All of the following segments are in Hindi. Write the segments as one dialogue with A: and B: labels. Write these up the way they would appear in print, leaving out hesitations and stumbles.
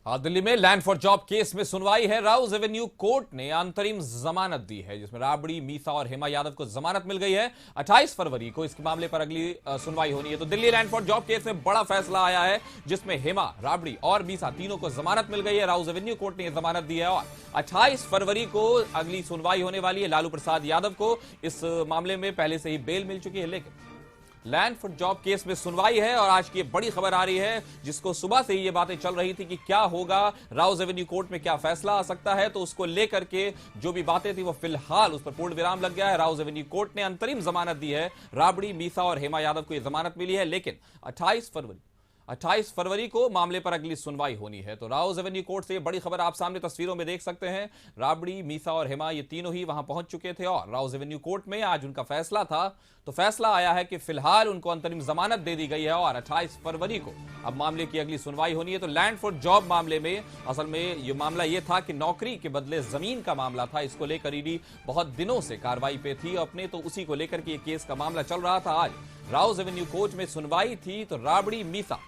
A: दिल्ली में लैंड फॉर जॉब केस में सुनवाई है। राउज एवेन्यू कोर्ट ने अंतरिम जमानत दी है, जिसमें राबड़ी, मीसा और हेमा यादव को जमानत मिल गई है। 28 फरवरी को इस मामले पर अगली सुनवाई होनी है। तो Delhi land for job case में बड़ा फैसला आया है, जिसमें हेमा, राबड़ी और मीसा तीनों को जमानत मिल गई है। राउज एवेन्यू कोर्ट ने जमानत दी है और 28 फरवरी को अगली सुनवाई होने वाली है। लालू प्रसाद यादव को इस मामले में पहले से ही बेल मिल चुकी है, लेकिन लैंड फॉर जॉब केस में सुनवाई है और आज की बड़ी खबर आ रही है, जिसको सुबह से ही ये बातें चल रही थी कि क्या होगा, राउज एवेन्यू कोर्ट में क्या फैसला आ सकता है। तो उसको लेकर के जो भी बातें थी वो फिलहाल उस पर पूर्ण विराम लग गया है। राउज एवेन्यू कोर्ट ने अंतरिम जमानत दी है। राबड़ी, मीसा और हेमा यादव को यह जमानत मिली है, लेकिन 28 फरवरी को मामले पर अगली सुनवाई होनी है। तो राउज एवेन्यू कोर्ट से ये बड़ी खबर आप सामने तस्वीरों में देख सकते हैं। राबड़ी, मीसा और हेमा ये तीनों ही वहां पहुंच चुके थे और राउज एवेन्यू कोर्ट में आज उनका फैसला था। तो फैसला आया है कि फिलहाल उनको अंतरिम जमानत दे दी गई है और 28 फरवरी को अब मामले की अगली सुनवाई होनी है। तो लैंड फॉर जॉब मामले में असल में ये मामला ये था कि नौकरी के बदले जमीन का मामला था। इसको लेकर ईडी बहुत दिनों से कार्रवाई पे थी अपने, तो उसी को लेकर के ये केस का मामला चल रहा था। आज राउज एवेन्यू कोर्ट में सुनवाई थी। तो राबड़ी, मीसा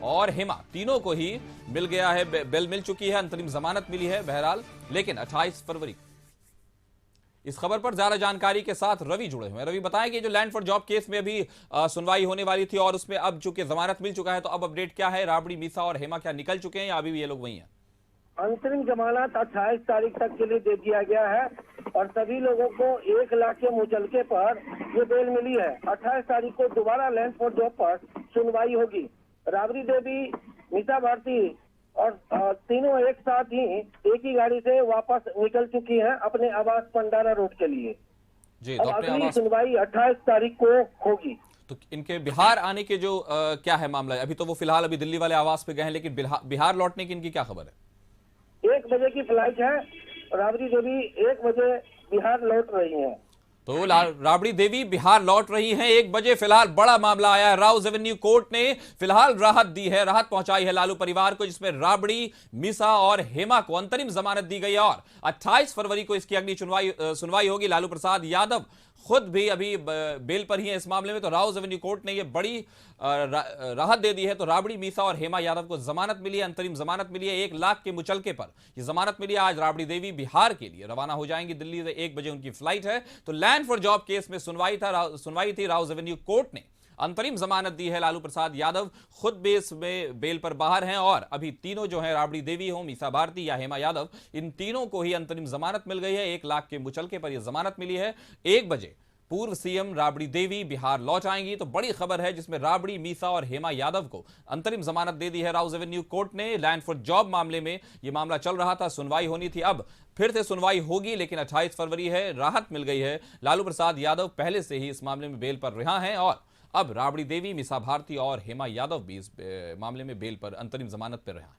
A: और हेमा तीनों को ही मिल गया है, बेल मिल चुकी है, अंतरिम जमानत मिली है बहरहाल। लेकिन 28 फरवरी, इस खबर पर ज्यादा जानकारी के साथ रवि जुड़े हुए हैं। रवि, बताएं कि जो लैंड फॉर जॉब केस में अभी सुनवाई होने वाली थी और उसमें अब चूंकि जमानत मिल चुका है, तो अब अपडेट क्या है? राबड़ी, मीसा और हेमा क्या निकल चुके हैं या अभी भी ये लोग वही हैं?
B: अंतरिम जमानत 28 तारीख तक के लिए दे दिया गया है और सभी लोगों को 1 लाख के मुचलके पर ये बेल मिली है। 28 तारीख को दोबारा लैंड फॉर जॉब पर सुनवाई होगी। राबड़ी देवी, मीसा भारती और तीनों एक साथ ही एक ही गाड़ी से वापस निकल चुकी हैं अपने आवास पंडारा रोड के लिए।
A: जी,
B: अब अगली सुनवाई 28 तारीख को होगी।
A: तो इनके बिहार आने के जो क्या है मामला है? अभी तो वो फिलहाल अभी दिल्ली वाले आवास पे गए हैं, लेकिन बिहार लौटने की इनकी क्या खबर है?
B: 1 बजे की फ्लाइट है। राबड़ी देवी 1 बजे बिहार लौट रही है।
A: तो राबड़ी देवी बिहार लौट रही हैं 1 बजे। फिलहाल बड़ा मामला आया है। राउज एवेन्यू कोर्ट ने फिलहाल राहत दी है, राहत पहुंचाई है लालू परिवार को, जिसमें राबड़ी, मीसा और हेमा को अंतरिम जमानत दी गई है और 28 फरवरी को इसकी अगली सुनवाई होगी। लालू प्रसाद यादव खुद भी अभी बेल पर ही है इस मामले में। तो राउज एवेन्यू कोर्ट ने यह बड़ी राहत दे दी है। तो राबड़ी, मीसा और हेमा यादव को जमानत मिली है, अंतरिम जमानत मिली है। 1 लाख के मुचलके पर यह जमानत मिली है। आज राबड़ी देवी बिहार के लिए रवाना हो जाएंगी, दिल्ली से 1 बजे उनकी फ्लाइट है। तो लैंड फॉर जॉब केस में सुनवाई थी। राउज एवेन्यू कोर्ट ने अंतरिम जमानत दी है। लालू प्रसाद यादव खुद बेस में बेल पर बाहर हैं और अभी तीनों जो है, राबड़ी देवी हो, मीसा भारती या हेमा यादव, इन तीनों को ही अंतरिम जमानत मिल गई है। 1 लाख के मुचलके पर यह जमानत मिली है। 1 बजे पूर्व सीएम राबड़ी देवी बिहार लौट आएंगी। तो बड़ी खबर है, जिसमें राबड़ी, मीसा और हेमा यादव को अंतरिम जमानत दे दी है राउज एवेन्यू कोर्ट ने। लैंड फॉर जॉब मामले में यह मामला चल रहा था, सुनवाई होनी थी, अब फिर से सुनवाई होगी, लेकिन 28 फरवरी है, राहत मिल गई है। लालू प्रसाद यादव पहले से ही इस मामले में बेल पर रिहा हैं और अब राबड़ी देवी, मीसा भारती और हेमा यादव भी इस मामले में बेल पर अंतरिम जमानत पर रिहा हैं।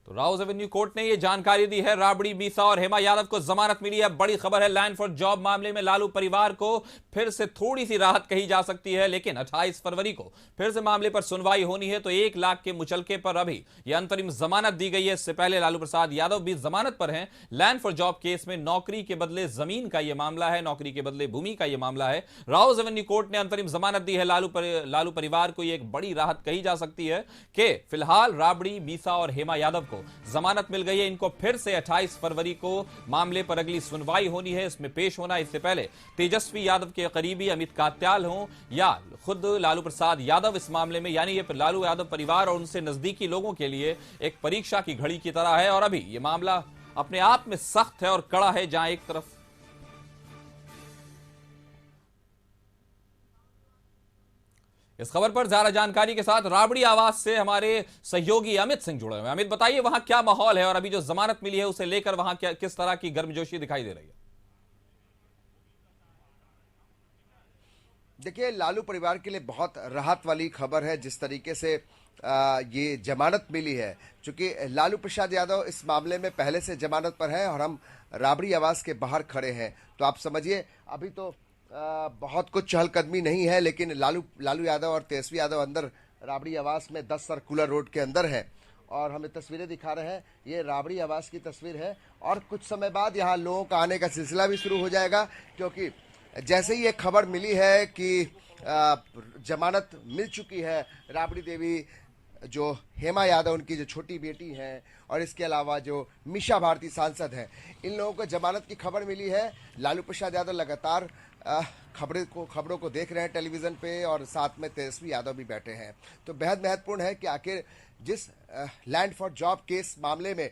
A: तो राउज एवेन्यू कोर्ट ने यह जानकारी दी है। राबड़ी, मीसा और हेमा यादव को जमानत मिली है। बड़ी खबर है, लैंड फॉर जॉब मामले में लालू परिवार को फिर से थोड़ी सी राहत कही जा सकती है, लेकिन 28 फरवरी को फिर से मामले पर सुनवाई होनी है। तो 1 लाख के मुचलके पर अभी यह अंतरिम जमानत दी गई है। इससे पहले लालू प्रसाद यादव भी जमानत पर हैं। लैंड फॉर जॉब केस में नौकरी के बदले जमीन का यह मामला है, नौकरी के बदले भूमि का यह मामला है। राउज एवेन्यू कोर्ट ने अंतरिम जमानत दी है। लालू परिवार को यह एक बड़ी राहत कही जा सकती है कि फिलहाल राबड़ी, मीसा और हेमा यादव को जमानत मिल गई है। इनको फिर से 28 फरवरी को मामले पर अगली सुनवाई होनी है, इसमें पेश होना। इससे पहले तेजस्वी यादव के करीबी अमित कात्याल हों या खुद लालू प्रसाद यादव इस मामले में, यानी ये लालू यादव परिवार और उनसे नजदीकी लोगों के लिए एक परीक्षा की घड़ी की तरह है। और अभी यह मामला अपने आप में सख्त है और कड़ा है, जहां एक तरफ इस खबर पर ज्यादा जानकारी के साथ राबड़ी आवास से हमारे सहयोगी अमित सिंह जुड़े हुए हैं। अमित, बताइए वहां क्या माहौल है और अभी जो जमानत मिली है उसे लेकर वहां किस तरह की गर्मजोशी दिखाई दे रही है?
C: देखिए, लालू परिवार के लिए बहुत राहत वाली खबर है जिस तरीके से ये जमानत मिली है। क्योंकि लालू प्रसाद यादव इस मामले में पहले से जमानत पर है और हम राबड़ी आवास के बाहर खड़े हैं। तो आप समझिए, अभी तो बहुत कुछ चहलकदमी नहीं है, लेकिन लालू यादव और तेजस्वी यादव अंदर राबड़ी आवास में 10 सर्कुलर रोड के अंदर है और हमें तस्वीरें दिखा रहे हैं। ये राबड़ी आवास की तस्वीर है और कुछ समय बाद यहाँ लोगों का आने का सिलसिला भी शुरू हो जाएगा, क्योंकि जैसे ही ये खबर मिली है कि जमानत मिल चुकी है राबड़ी देवी, जो हेमा यादव उनकी जो छोटी बेटी हैं और इसके अलावा जो मीशा भारती सांसद हैं, इन लोगों को जमानत की खबर मिली है। लालू प्रसाद यादव लगातार खबरों को देख रहे हैं टेलीविजन पे और साथ में तेजस्वी यादव भी बैठे हैं। तो बेहद महत्वपूर्ण है कि आखिर जिस लैंड फॉर जॉब केस मामले में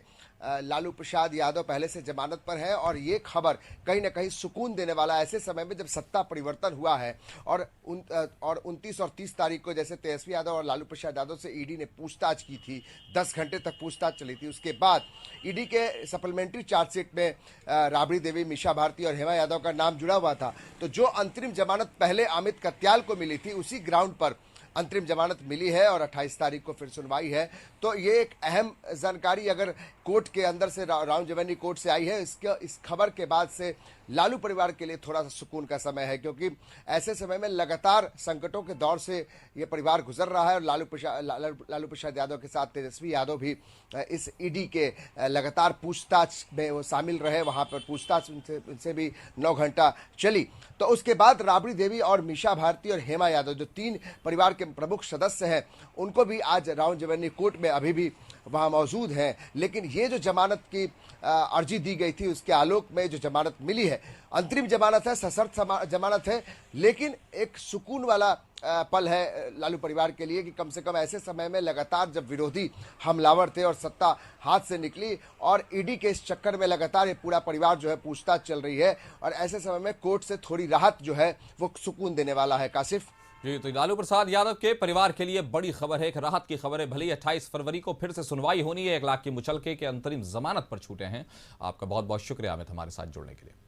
C: लालू प्रसाद यादव पहले से जमानत पर है और ये खबर कहीं ना कहीं सुकून देने वाला ऐसे समय में जब सत्ता परिवर्तन हुआ है और 29 और 30 तारीख को जैसे तेजस्वी यादव और लालू प्रसाद यादव से ईडी ने पूछताछ की थी, 10 घंटे तक पूछताछ चली थी। उसके बाद ईडी के सप्लीमेंट्री चार्जशीट में राबड़ी देवी, मीशा भारती और हेमा यादव का नाम जुड़ा हुआ था। तो जो अंतरिम जमानत पहले अमित कत्याल को मिली थी, उसी ग्राउंड पर अंतरिम जमानत मिली है और 28 तारीख को फिर सुनवाई है। तो ये एक अहम जानकारी अगर कोर्ट के अंदर से राउंड रेवेन्यू कोर्ट से आई है, इस खबर के बाद से लालू परिवार के लिए थोड़ा सा सुकून का समय है, क्योंकि ऐसे समय में लगातार संकटों के दौर से ये परिवार गुजर रहा है और लालू प्रसाद यादव के साथ तेजस्वी यादव भी इस ईडी के लगातार पूछताछ में वो शामिल रहे। वहां पर पूछताछ उनसे भी 9 घंटा चली। तो उसके बाद राबड़ी देवी और मीशा भारती और हेमा यादव जो 3 परिवार के प्रमुख सदस्य हैं, उनको भी आज राउंड रेवेन्यू कोर्ट में अभी भी वहां मौजूद हैं। लेकिन ये जो जमानत की अर्जी दी गई थी, उसके आलोक में जो जमानत मिली है, अंतरिम जमानत है, सशर्त जमानत है, लेकिन एक सुकून वाला पल है लालू परिवार के लिए कि कम से कम ऐसे समय में लगातार जब विरोधी हमलावर थे और सत्ता हाथ से निकली और ईडी के इस चक्कर में लगातार ये पूरा परिवार जो है पूछताछ चल रही है और ऐसे समय में कोर्ट से थोड़ी राहत जो है वो सुकून देने वाला है। काशिफ
A: जी, तो लालू प्रसाद यादव के परिवार के लिए बड़ी खबर है, एक राहत की खबर है। भले ही 28 फरवरी को फिर से सुनवाई होनी है, 1 लाख की मुचलके के अंतरिम जमानत पर छूटे हैं। आपका बहुत बहुत शुक्रिया हमें हमारे साथ जुड़ने के लिए।